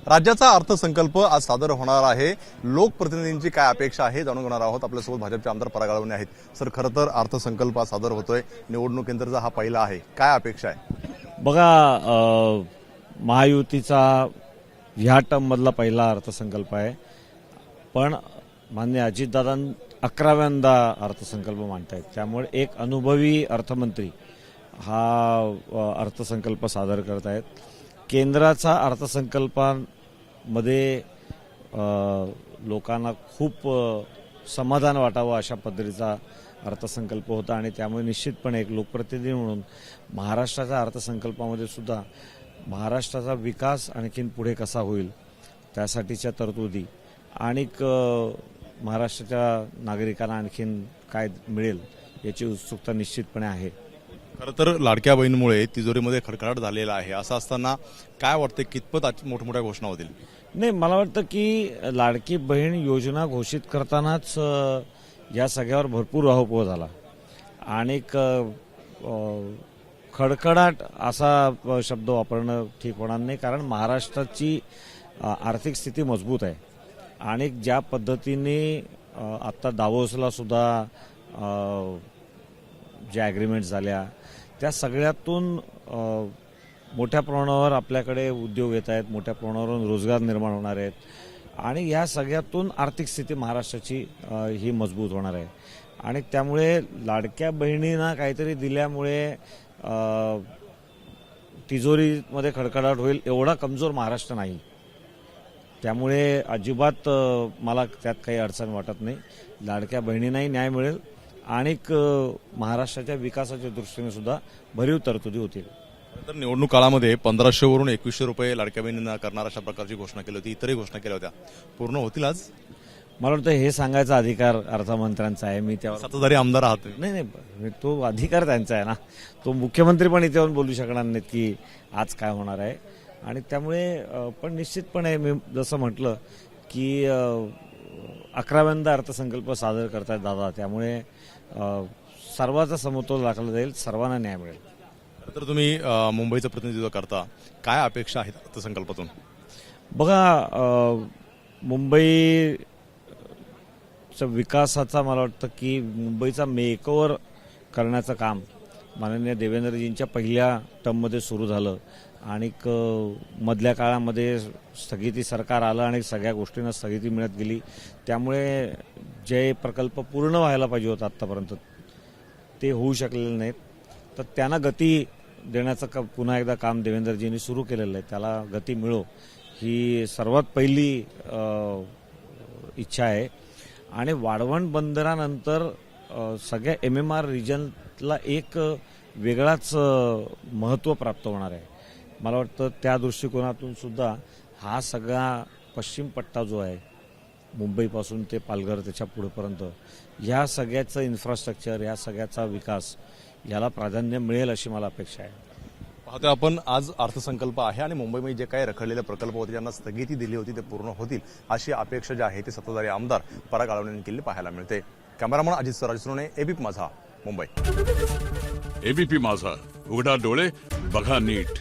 राज्याचा अर्थसंकल्प आज सादर होणार आहे। लोकप्रतिनिधींची काय अपेक्षा आहे जाणून घेणार आहोत। आपल्यासोबत भाजपचे आमदार पराग आळवणे आहेत। सर, खरं तर अर्थसंकल्प आज सादर होतोय, निवडणुकीनंतरचा हा पहिला आहे, काय अपेक्षा आहे? बघा, महायुतीचा ह्या टर्ममधला पहिला अर्थसंकल्प आहे, पण माननीय अजितदादा 11व्यांदा अर्थसंकल्प मांडतायत। त्यामुळे एक अनुभवी अर्थमंत्री हा अर्थसंकल्प सादर करत आहेत। केंद्राचा अर्थसंकल्पामध्ये लोकांना खूप समाधान वाटावं अशा पद्धतीचा अर्थसंकल्प होता आणि त्यामुळे निश्चितपणे एक लोकप्रतिनिधी म्हणून महाराष्ट्राच्या अर्थसंकल्पामध्ये सुद्धा महाराष्ट्राचा विकास आणखीन पुढे कसा होईल त्यासाठीच्या तरतुदी आणि महाराष्ट्राच्या नागरिकांना आणखीन काय मिळेल याची उत्सुकता निश्चितपणे आहे। खरं तर लाडक्या बहिणीमुळे तिजोरीमध्ये खडखडाट झालेला आहे, असं असताना काय वाटतं कितपत मोठमोठ्या घोषणा होतील? नाही, मला वाटतं की लाडकी बहीण योजना घोषित करतानाच या सगळ्यावर भरपूर उहापोह झाला आणि खडखडाट असा शब्द वापरणं ठीक होणार नाही, कारण महाराष्ट्राची आर्थिक स्थिती मजबूत आहे आणि ज्या पद्धतीने आत्ता दावोसला सुद्धा ज्या ॲग्रीमेंट झाल्या त्या सगळ्यातून मोठ्या प्रमाणावर आपल्याकडे उद्योग येत आहेत, मोठ्या प्रमाणावर रोजगार निर्माण होणार आहेत आणि या सगळ्यातून आर्थिक स्थिती महाराष्ट्राची ही मजबूत होणार आहे आणि त्यामुळे लाडक्या बहिणींना काहीतरी दिल्यामुळे तिजोरीमध्ये खडखडाट होईल एवढा कमजोर महाराष्ट्र नाही। त्यामुळे अजिबात मला त्यात काही अडचण वाटत नाही। लाडक्या बहिणींनाही न्याय मिळेल आणि महाराष्ट्राच्या विकासाच्या दृष्टीने सुद्धा भरीव तरतुदी होतील। तर निवडणूक काळामध्ये 1500 वरून 2100 रुपये लाडक्या बहिणींना करणार अशा प्रकारची घोषणा केली होती, इतरही घोषणा केल्या होत्या, पूर्ण होतील आज? मला वाटतं हे सांगायचा अधिकार अर्थमंत्र्यांचा आहे। मी त्यावर सत्ताधारी आमदार आहात? नाही, तो अधिकार त्यांचा आहे ना। तो मुख्यमंत्री पण इथे येऊन बोलू शकणार नाहीत की आज काय होणार आहे आणि त्यामुळे पण निश्चितपणे मी जसं म्हटलं की 11व्यांदा अर्थसंकल्प सादर करतायत दादा, त्यामुळे सर्वांचा समतोल राखला जाईल, सर्वांना न्याय मिळेल। तर तुम्ही मुंबईचं प्रतिनिधित्व करता, काय अपेक्षा आहेत अर्थसंकल्पातून? बघा, मुंबईच्या विकासाचा मला वाटतं की मुंबईचा मेकओव्हर करण्याचं काम माननीय देवेंद्रजींच्या पहिल्या टर्ममध्ये सुरू झालं आणि मधल्या काळामध्ये स्थगिती सरकार आलं आणि सगळ्या गोष्टींना स्थगिती मिळत गेली। त्यामुळे जे प्रकल्प पूर्ण व्हायला पाहिजे होता आत्तापर्यंत ते होऊ शकलेले नाहीत, तर त्यांना गती देण्याचं पुन्हा एकदा काम देवेंद्रजींनी सुरू केलेलं आहे। त्याला गती मिळो ही सर्वात पहिली इच्छा आहे आणि वाढवण बंदरानंतर सगळ्या MMR रिजनला एक वेगळाच महत्त्व प्राप्त होणार आहे। मला वाटतं त्या दृष्टिकोनातून सुद्धा हा सगळा पश्चिम पट्टा जो आहे मुंबईपासून ते पालघर त्याच्या पुढेपर्यंत या सगळ्याचं इन्फ्रास्ट्रक्चर, या सगळ्याचा विकास याला प्राधान्य मिळेल अशी मला अपेक्षा आहे। पाहतोय आपण आज अर्थसंकल्प आहे आणि मुंबईमध्ये जे काही रखडलेले प्रकल्प होते ज्यांना स्थगिती दिली होती ते पूर्ण होतील अशी अपेक्षा जी आहे ते सत्ताधारी आमदार पराग आळवणे यांनी केली पाहायला मिळते। कॅमेरामन अजित सराजसुने, एबीपी माझा, मुंबई। एबीपी माझा, उघडा डोळे बघा नीट।